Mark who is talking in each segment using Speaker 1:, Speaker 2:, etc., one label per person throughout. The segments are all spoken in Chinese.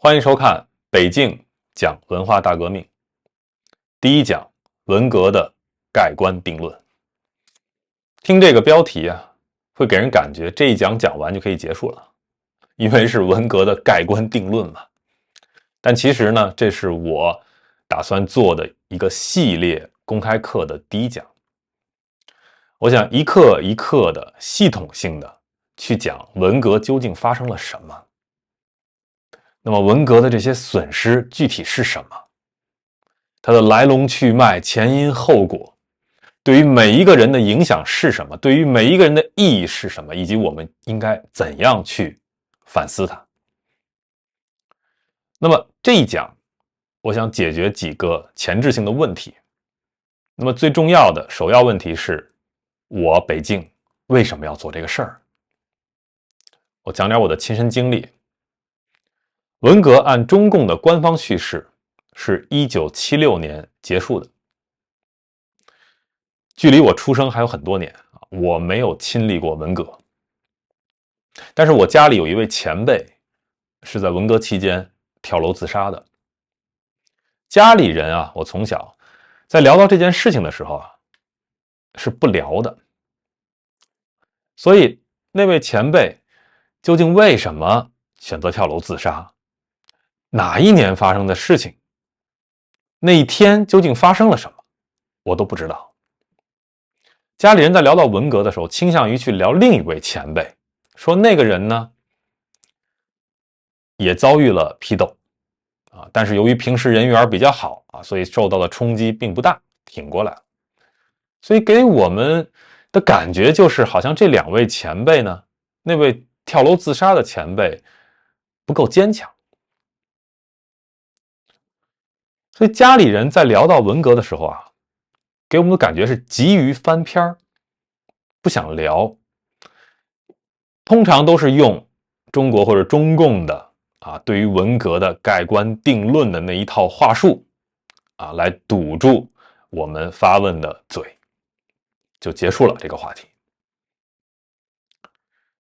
Speaker 1: 欢迎收看北境讲文化大革命，第一讲文革的盖棺定论。听这个标题啊，会给人感觉这一讲讲完就可以结束了，因为是文革的盖棺定论嘛。但其实呢，这是我打算做的一个系列公开课的第一讲。我想一课一课的系统性的去讲文革究竟发生了什么。那么文革的这些损失具体是什么？它的来龙去脉、前因后果，对于每一个人的影响是什么？对于每一个人的意义是什么？以及我们应该怎样去反思它？那么这一讲，我想解决几个前置性的问题。那么最重要的首要问题是，我北境为什么要做这个事儿？我讲点我的亲身经历。文革按中共的官方叙事是1976年结束的，距离我出生还有很多年，我没有亲历过文革。但是我家里有一位前辈是在文革期间跳楼自杀的。家里人啊，我从小在聊到这件事情的时候啊，是不聊的。所以那位前辈究竟为什么选择跳楼自杀？哪一年发生的事情？那一天究竟发生了什么？我都不知道。家里人在聊到文革的时候，倾向于去聊另一位前辈，说那个人呢也遭遇了批斗啊，但是由于平时人缘比较好啊，所以受到的冲击并不大，挺过来了。所以给我们的感觉就是好像这两位前辈呢，那位跳楼自杀的前辈不够坚强。所以家里人在聊到文革的时候啊，给我们的感觉是急于翻篇，不想聊。通常都是用中国或者中共的对于文革的盖棺定论的那一套话术来堵住我们发问的嘴，就结束了这个话题。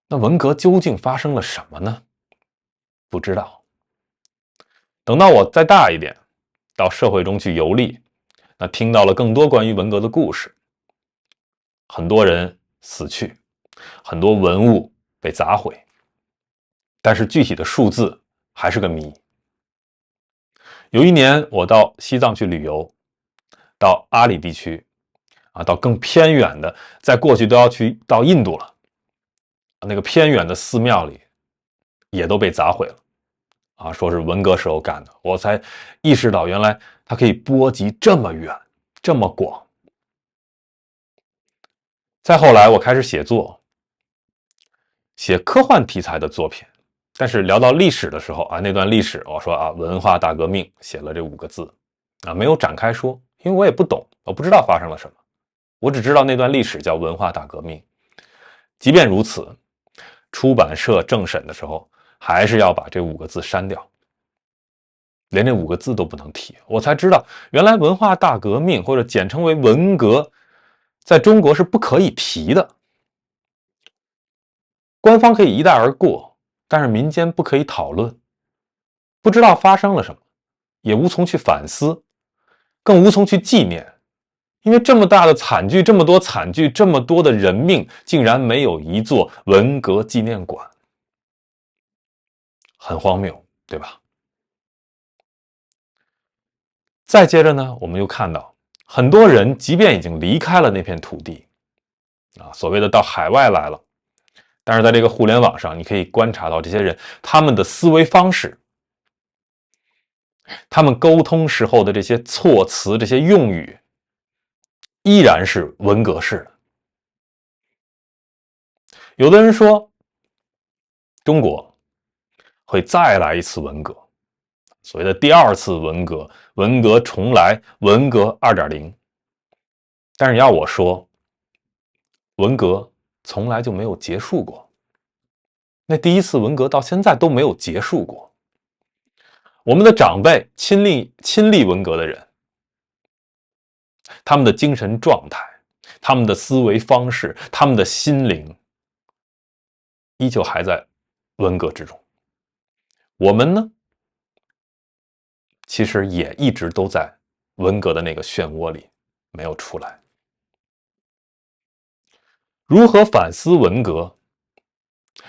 Speaker 1: 那文革究竟发生了什么呢？不知道。等到我再大一点，到社会中去游历，那听到了更多关于文革的故事。很多人死去，很多文物被砸毁，但是具体的数字还是个谜。有一年我到西藏去旅游，到阿里地区到更偏远的，再过去都要去到印度了，那个偏远的寺庙里也都被砸毁了说是文革时候干的。我才意识到原来它可以波及这么远这么广。再后来我开始写作，写科幻题材的作品，但是聊到历史的时候那段历史我说文化大革命，写了这5个字没有展开说，因为我也不懂，我不知道发生了什么，我只知道那段历史叫文化大革命。即便如此，出版社政审的时候还是要把这5个字删掉，连这5个字都不能提。我才知道原来文化大革命或者简称为文革在中国是不可以提的。官方可以一带而过，但是民间不可以讨论，不知道发生了什么，也无从去反思，更无从去纪念。因为这么大的惨剧，这么多惨剧，这么多的人命，竟然没有一座文革纪念馆，很荒谬，对吧？再接着呢，我们又看到很多人即便已经离开了那片土地所谓的到海外来了，但是在这个互联网上你可以观察到这些人他们的思维方式，他们沟通时候的这些措辞，这些用语依然是文革式的。有的人说中国会再来一次文革，所谓的第2次文革，文革重来，文革 2.0。 但是要我说，文革从来就没有结束过，那第1次文革到现在都没有结束过。我们的长辈亲历文革的人，他们的精神状态，他们的思维方式，他们的心灵依旧还在文革之中。我们呢，其实也一直都在文革的那个漩涡里没有出来。如何反思文革，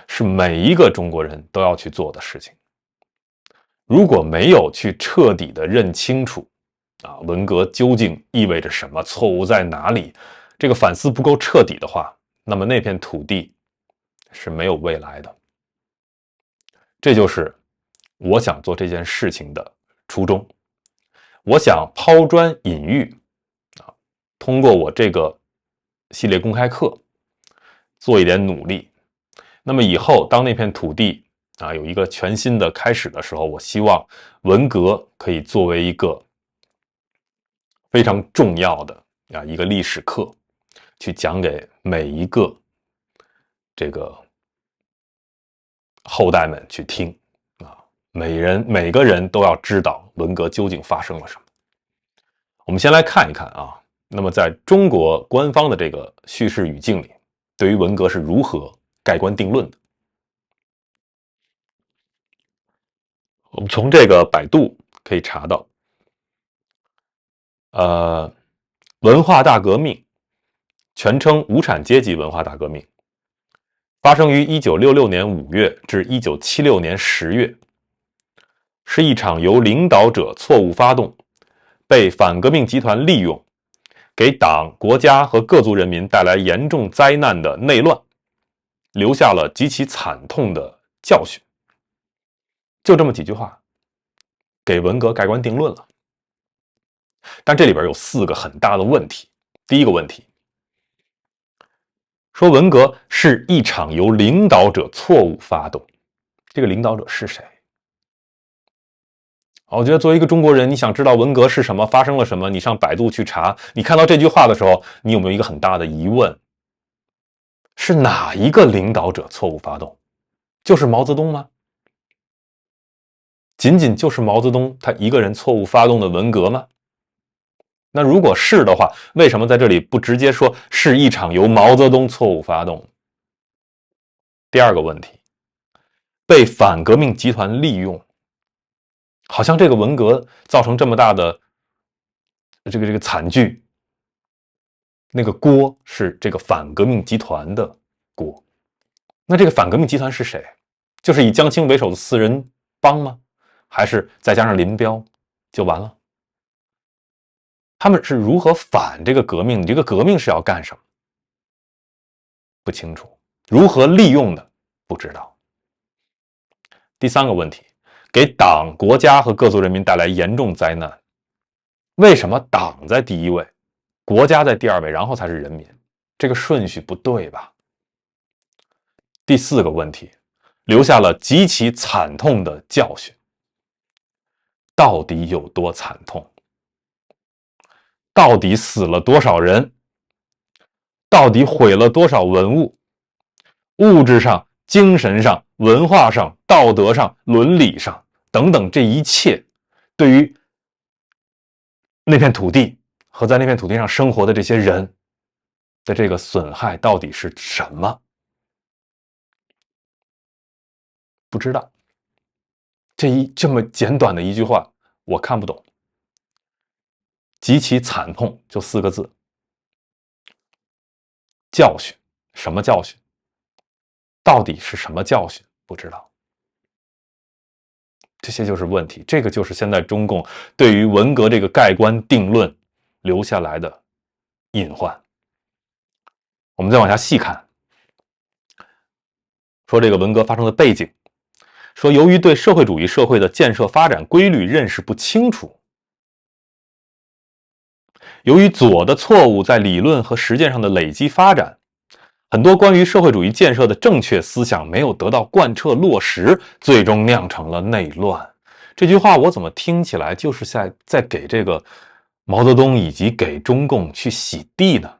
Speaker 1: 是每一个中国人都要去做的事情。如果没有去彻底的认清楚文革究竟意味着什么，错误在哪里，这个反思不够彻底的话，那么那片土地是没有未来的。这就是我想做这件事情的初衷。我想抛砖引玉通过我这个系列公开课做一点努力。那么以后当那片土地有一个全新的开始的时候，我希望文革可以作为一个非常重要的一个历史课，去讲给每一个这个后代们去听每个人都要知道文革究竟发生了什么。我们先来看一看那么在中国官方的这个叙事语境里，对于文革是如何盖棺定论的。我们从这个百度可以查到，文化大革命，全称无产阶级文化大革命，发生于1966年5月至1976年10月，是一场由领导者错误发动，被反革命集团利用，给党、国家和各族人民带来严重灾难的内乱，留下了极其惨痛的教训。就这么几句话，给文革盖棺定论了。但这里边有4个很大的问题。第一个问题，说文革是一场由领导者错误发动，这个领导者是谁？我觉得作为一个中国人，你想知道文革是什么，发生了什么，你上百度去查，你看到这句话的时候，你有没有一个很大的疑问？是哪一个领导者错误发动？就是毛泽东吗？仅仅就是毛泽东他一个人错误发动的文革吗？那如果是的话，为什么在这里不直接说是一场由毛泽东错误发动？第二个问题，被反革命集团利用，好像这个文革造成这么大的这个惨剧，那个锅是这个反革命集团的锅。那这个反革命集团是谁？就是以江青为首的4人帮吗？还是再加上林彪就完了？他们是如何反这个革命？你这个革命是要干什么？不清楚。如何利用的？不知道。第3个问题，给党、国家和各族人民带来严重灾难。为什么党在第1位，国家在第2位，然后才是人民？这个顺序不对吧？第4个问题，留下了极其惨痛的教训。到底有多惨痛？到底死了多少人？到底毁了多少文物？物质上、精神上、文化上、道德上、伦理上等等，这一切对于那片土地和在那片土地上生活的这些人的这个损害到底是什么？不知道。这么简短的一句话，我看不懂。极其惨痛，就4个字。教训，什么教训？到底是什么教训？不知道。这些就是问题，这个就是现在中共对于文革这个盖棺定论留下来的隐患。我们再往下细看，说这个文革发生的背景，说由于对社会主义社会的建设发展规律认识不清楚，由于左的错误在理论和实践上的累积发展，很多关于社会主义建设的正确思想没有得到贯彻落实，最终酿成了内乱。这句话我怎么听起来就是在给这个毛泽东以及给中共去洗地呢？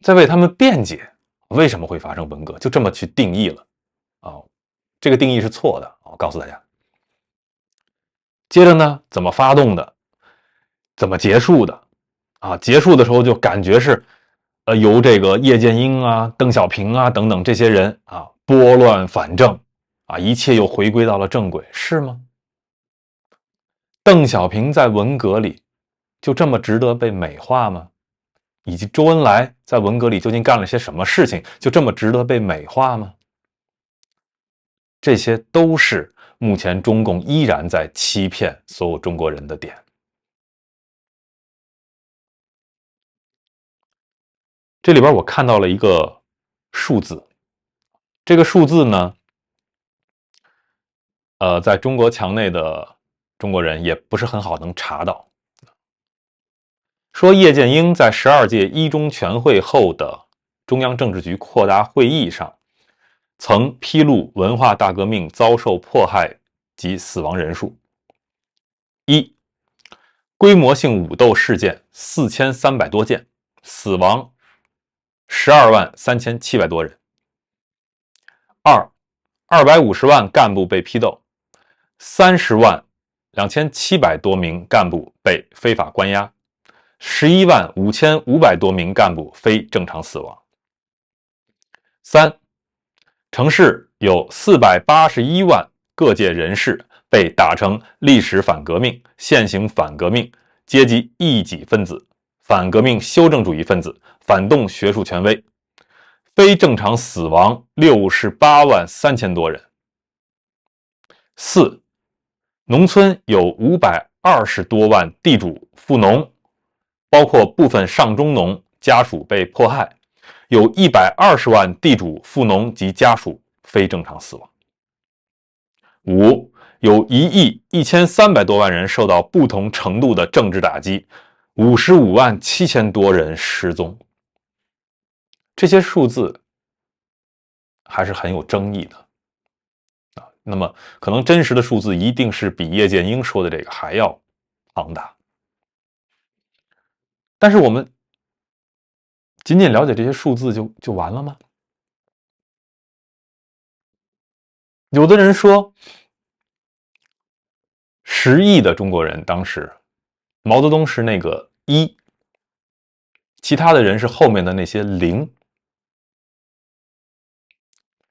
Speaker 1: 在为他们辩解为什么会发生文革，就这么去定义了这个定义是错的，我告诉大家。接着呢，怎么发动的，怎么结束的结束的时候就感觉是由这个叶剑英邓小平等等这些人拨乱反正一切又回归到了正轨，是吗？邓小平在文革里就这么值得被美化吗？以及周恩来在文革里究竟干了些什么事情，就这么值得被美化吗？这些都是目前中共依然在欺骗所有中国人的点。这里边我看到了一个数字，这个数字呢，在中国墙内的中国人也不是很好能查到。说叶剑英在12届一中全会后的中央政治局扩大会议上，曾披露文化大革命遭受迫害及死亡人数：一、规模性武斗事件4300多件，死亡123700多人；二、250万干部被批斗，302700多名干部被非法关押，115500多名干部非正常死亡。三、城市有481万各界人士被打成历史反革命、现行反革命、阶级异己分子、反革命修正主义分子、反动学术权威，非正常死亡68万3000多人。四、农村有520多万地主富农，包括部分上中农家属被迫害，有120万地主富农及家属非正常死亡。五、有1亿1300多万人受到不同程度的政治打击，55万7000多人失踪。这些数字还是很有争议的啊。那么可能真实的数字一定是比叶剑英说的这个还要庞大。但是我们仅仅了解这些数字就完了吗？有的人说10亿的中国人当时，毛泽东是那个1，其他的人是后面的那些0。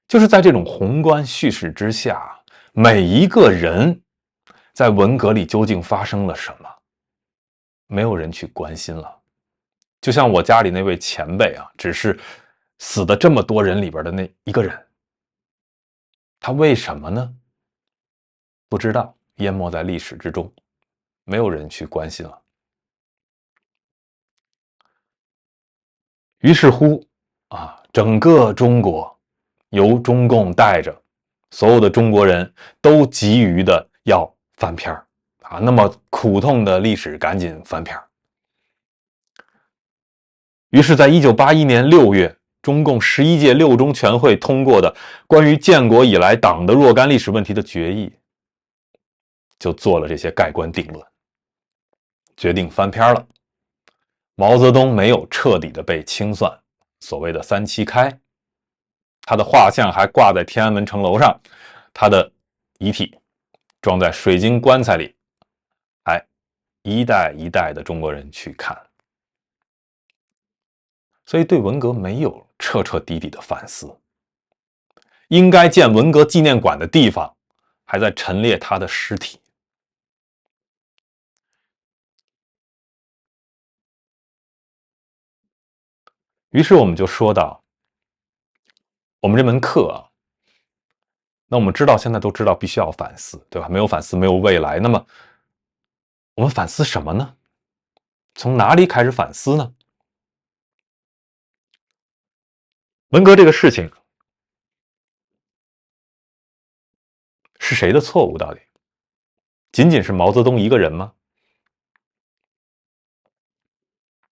Speaker 1: 就是在这种宏观叙事之下，每一个人在文革里究竟发生了什么，没有人去关心了。就像我家里那位前辈啊，只是死的这么多人里边的那一个人，他为什么呢？不知道，淹没在历史之中，没有人去关心了。于是乎整个中国由中共带着，所有的中国人都急于的要翻篇那么苦痛的历史赶紧翻篇。于是在1981年6月，中共11届六中全会通过的关于建国以来党的若干历史问题的决议，就做了这些盖棺定论，决定翻篇了。毛泽东没有彻底的被清算，所谓的3七开，他的画像还挂在天安门城楼上，他的遗体装在水晶棺材里，还一代一代的中国人去看。所以对文革没有彻彻底底的反思，应该建文革纪念馆的地方还在陈列他的尸体。于是我们就说到，我们这门课那我们知道现在都知道必须要反思，对吧？没有反思没有未来。那么我们反思什么呢？从哪里开始反思呢？文革这个事情是谁的错误？到底仅仅是毛泽东一个人吗？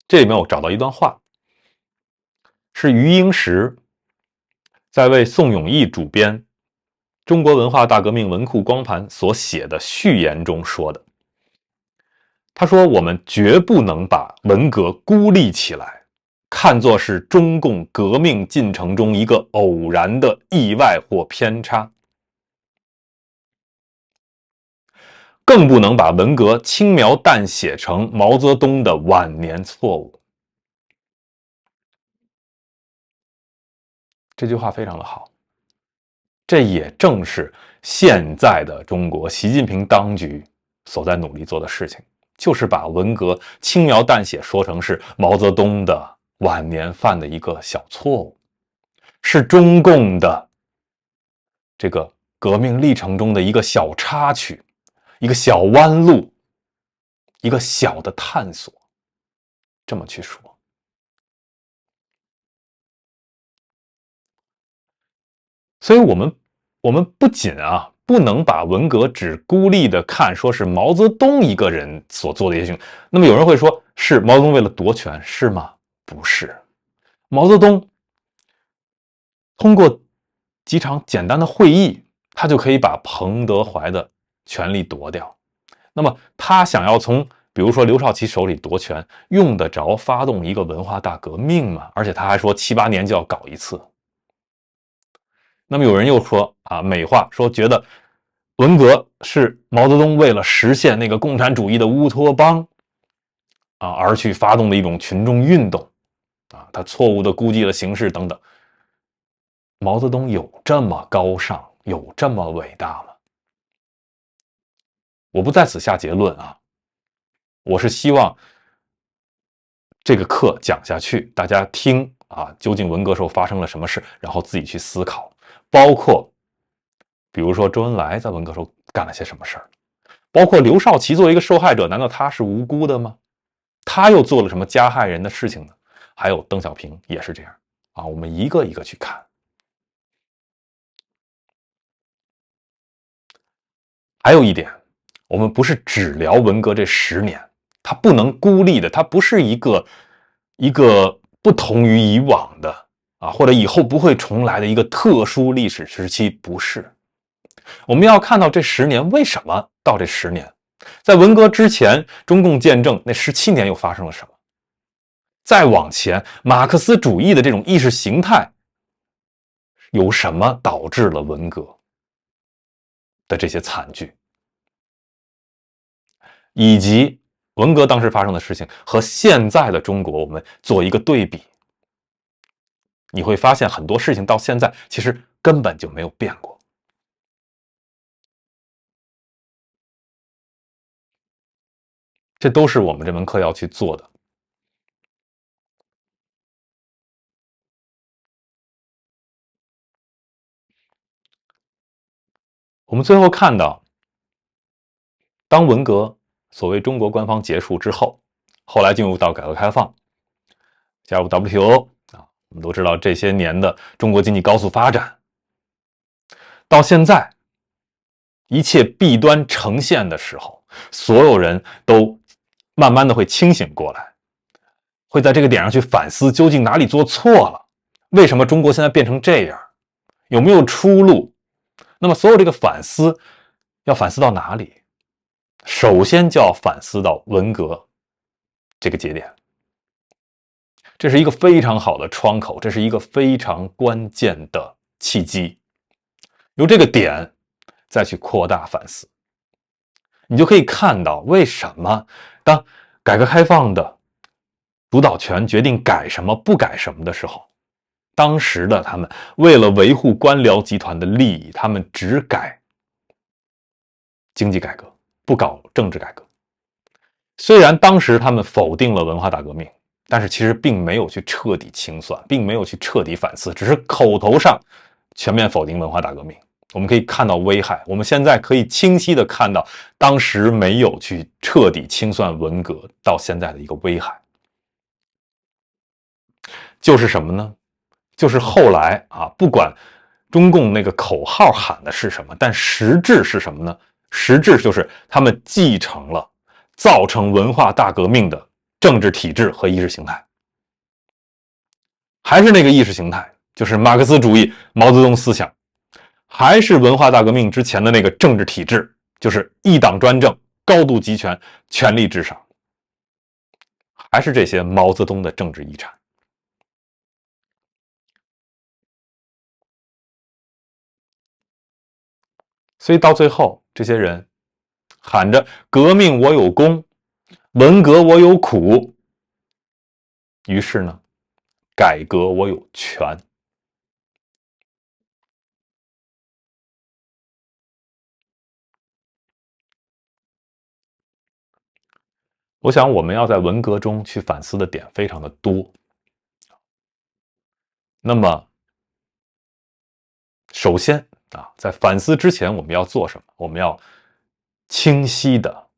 Speaker 1: 这里面我找到一段话，是余英时在为宋永毅主编《中国文化大革命文库光盘》所写的序言中说的。他说：“我们绝不能把文革孤立起来，看作是中共革命进程中一个偶然的意外或偏差，更不能把文革轻描淡写成毛泽东的晚年错误。”这句话非常的好，这也正是现在的中国习近平当局所在努力做的事情，就是把文革轻描淡写说成是毛泽东的晚年犯的一个小错误，是中共的这个革命历程中的一个小插曲，一个小弯路，一个小的探索，这么去说。所以我们不仅不能把文革只孤立的看说是毛泽东一个人所做的一些事情。那么有人会说，是毛泽东为了夺权，是吗？不是，毛泽东通过几场简单的会议，他就可以把彭德怀的权力夺掉。那么他想要从比如说刘少奇手里夺权，用得着发动一个文化大革命吗？而且他还说7、8年就要搞一次。那么有人又说美化说觉得文革是毛泽东为了实现那个共产主义的乌托邦而去发动的一种群众运动他错误的估计了形势等等。毛泽东有这么高尚，有这么伟大吗？我不在此下结论我是希望这个课讲下去，大家听究竟文革时候发生了什么事，然后自己去思考，包括比如说周恩来在文革时候干了些什么事儿，包括刘少奇作为一个受害者，难道他是无辜的吗？他又做了什么加害人的事情呢？还有邓小平也是这样我们一个一个去看。还有一点，我们不是只聊文革这10年，它不能孤立的，它不是一个不同于以往的或者以后不会重来的一个特殊历史时期，不是。我们要看到这10年为什么到这10年，在文革之前，中共建政那17年又发生了什么？再往前，马克思主义的这种意识形态有什么导致了文革的这些惨剧，以及文革当时发生的事情和现在的中国，我们做一个对比，你会发现很多事情到现在其实根本就没有变过。这都是我们这门课要去做的。我们最后看到，当文革所谓中国官方结束之后，后来进入到改革开放，加入 WTO 我们都知道这些年的中国经济高速发展，到现在一切弊端呈现的时候，所有人都慢慢的会清醒过来，会在这个点上去反思究竟哪里做错了，为什么中国现在变成这样，有没有出路。那么所有这个反思要反思到哪里？首先就要反思到文革这个节点，这是一个非常好的窗口，这是一个非常关键的契机。由这个点再去扩大反思，你就可以看到为什么当改革开放的主导权决定改什么不改什么的时候，当时的他们为了维护官僚集团的利益，他们只改经济改革，不搞政治改革。虽然当时他们否定了文化大革命，但是其实并没有去彻底清算，并没有去彻底反思，只是口头上全面否定文化大革命。我们可以看到危害，我们现在可以清晰的看到当时没有去彻底清算文革到现在的一个危害，就是什么呢？就是后来不管中共那个口号喊的是什么，但实质是什么呢？实质就是他们继承了造成文化大革命的政治体制和意识形态，还是那个意识形态，就是马克思主义、毛泽东思想，还是文化大革命之前的那个政治体制，就是一党专政、高度集权、权力至上，还是这些毛泽东的政治遗产。所以到最后，这些人喊着革命我有功，文革我有苦，于是呢，改革我有权。我想我们要在文革中去反思的点非常的多。那么，首先在反思之前，我们要做什么？我们要清晰的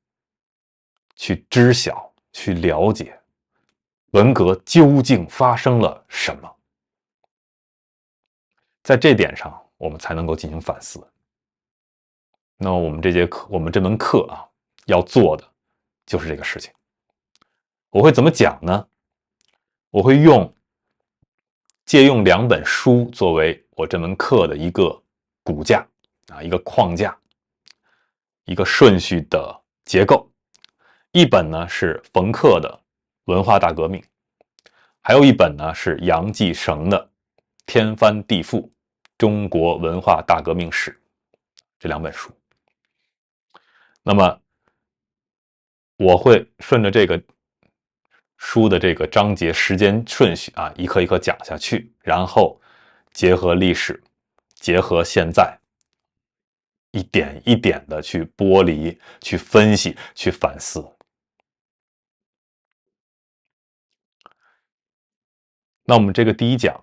Speaker 1: 去知晓、去了解文革究竟发生了什么。在这点上，我们才能够进行反思。那么我们这门课要做的就是这个事情。我会怎么讲呢？我会借用2本书作为我这门课的一个骨架一个框架，一个顺序的结构。一本呢是冯克的《文化大革命》，还有一本呢是杨继绳的《天翻地覆：中国文化大革命史》。这2本书，那么我会顺着这个书的这个章节时间顺序一课一课讲下去，然后结合历史，结合现在，一点一点的去剥离、去分析、去反思。那我们这个第一讲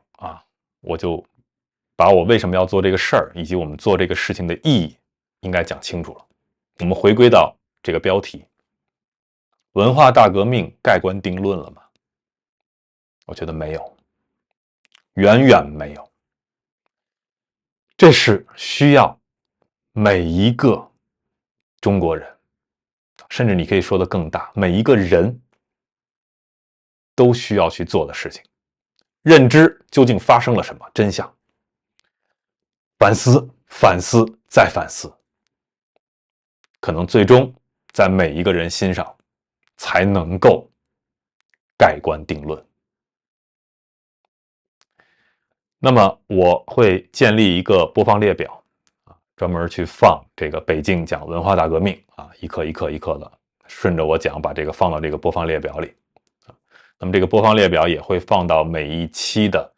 Speaker 1: 我就把我为什么要做这个事儿，以及我们做这个事情的意义，应该讲清楚了。我们回归到这个标题：文化大革命盖棺定论了吗？我觉得没有，远远没有。这是需要每一个中国人，甚至你可以说的更大，每一个人都需要去做的事情。认知究竟发生了什么真相，反思，反思，再反思，可能最终在每一个人心上才能够盖棺定论。那么我会建立一个播放列表专门去放这个北京讲文化大革命一课一课一课的顺着我讲，把这个放到这个播放列表里。那么这个播放列表也会放到每一期的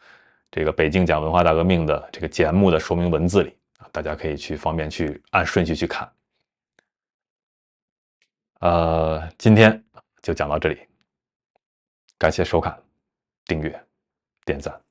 Speaker 1: 这个北京讲文化大革命的这个节目的说明文字里大家可以方便去按顺序去看。今天就讲到这里，感谢收看、订阅、点赞。